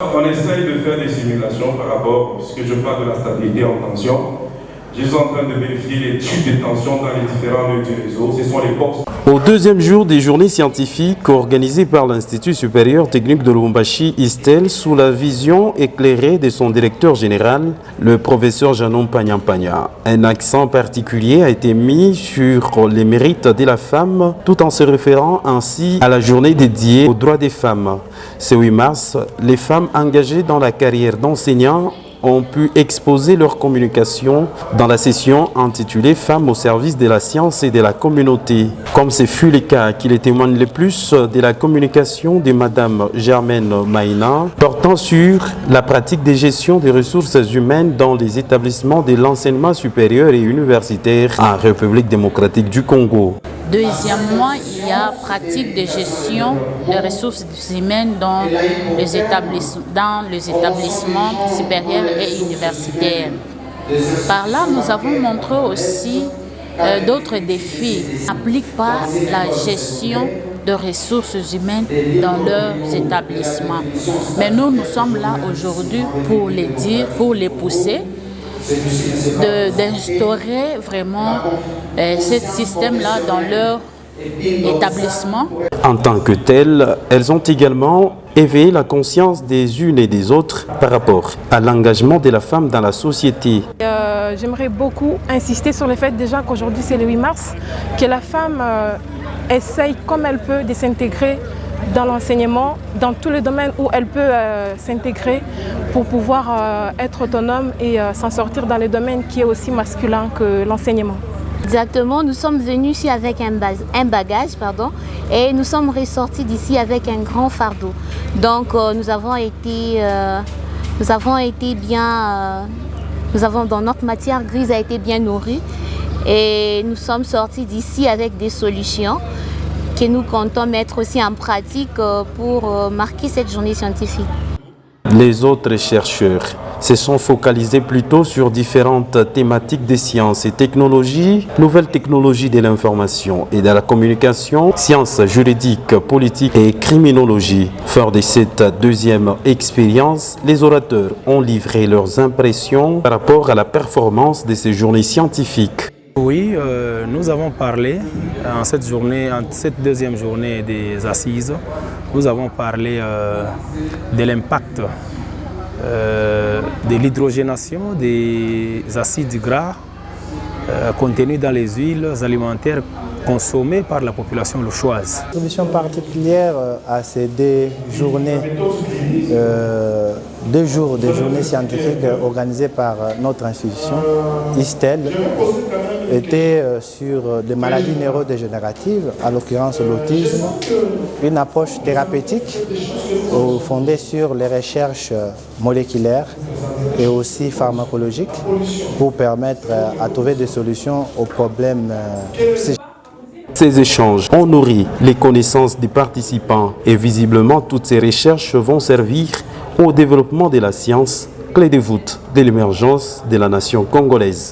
On essaye de faire des simulations par rapport à ce que je parle de la stabilité en tension. Je suis en train de vérifier les types de tension dans les différents nœuds du réseau. Ce sont les postes. Au deuxième jour des journées scientifiques organisées par l'Institut supérieur technique de Lubumbashi, ISTEL, sous la vision éclairée de son directeur général, le professeur Janon Pagnampagna, un accent particulier a été mis sur les mérites de la femme, tout en se référant ainsi à la journée dédiée aux droits des femmes. Ce 8 mars, les femmes engagées dans la carrière d'enseignant ont pu exposer leur communication dans la session intitulée « Femmes au service de la science et de la communauté ». Comme ce fut le cas qui les témoigne le plus de la communication de Madame Germaine Maïna, portant sur la pratique de gestion des ressources humaines dans les établissements de l'enseignement supérieur et universitaire en République démocratique du Congo. Deuxièmement, il y a pratique de gestion des ressources humaines dans les établissements supérieurs et universitaires. Par là, nous avons montré aussi d'autres défis. Ils n'appliquent pas la gestion de ressources humaines dans leurs établissements. Mais nous sommes là aujourd'hui pour les dire, pour les pousser, d'instaurer vraiment ce système-là dans leur établissement. En tant que telles, elles ont également éveillé la conscience des unes et des autres par rapport à l'engagement de la femme dans la société. J'aimerais beaucoup insister sur le fait déjà qu'aujourd'hui c'est le 8 mars, que la femme essaye comme elle peut de s'intégrer dans l'enseignement, dans tous les domaines où elle peut s'intégrer pour pouvoir être autonome et s'en sortir dans les domaines qui est aussi masculin que l'enseignement. Exactement, nous sommes venus ici avec un bagage et nous sommes ressortis d'ici avec un grand fardeau. Donc dans notre matière grise a été bien nourrie et nous sommes sortis d'ici avec des solutions que nous comptons mettre aussi en pratique pour marquer cette journée scientifique. Les autres chercheurs se sont focalisés plutôt sur différentes thématiques des sciences et technologies, nouvelles technologies de l'information et de la communication, sciences juridiques, politiques et criminologie. Fort de cette deuxième expérience, les orateurs ont livré leurs impressions par rapport à la performance de ces journées scientifiques. Oui, nous avons parlé en cette deuxième journée des assises, nous avons parlé de l'impact de l'hydrogénation des acides gras contenus dans les huiles alimentaires consommées par la population louchoise. Une solution particulière à ces deux journées, 2 jours de journées scientifiques organisées par notre institution, ISTEL, était sur des maladies neurodégénératives, à l'occurrence l'autisme, une approche thérapeutique fondée sur les recherches moléculaires et aussi pharmacologiques pour permettre à trouver des solutions aux problèmes psychiques. Ces échanges ont nourri les connaissances des participants et visiblement toutes ces recherches vont servir au développement de la science, clé de voûte de l'émergence de la nation congolaise.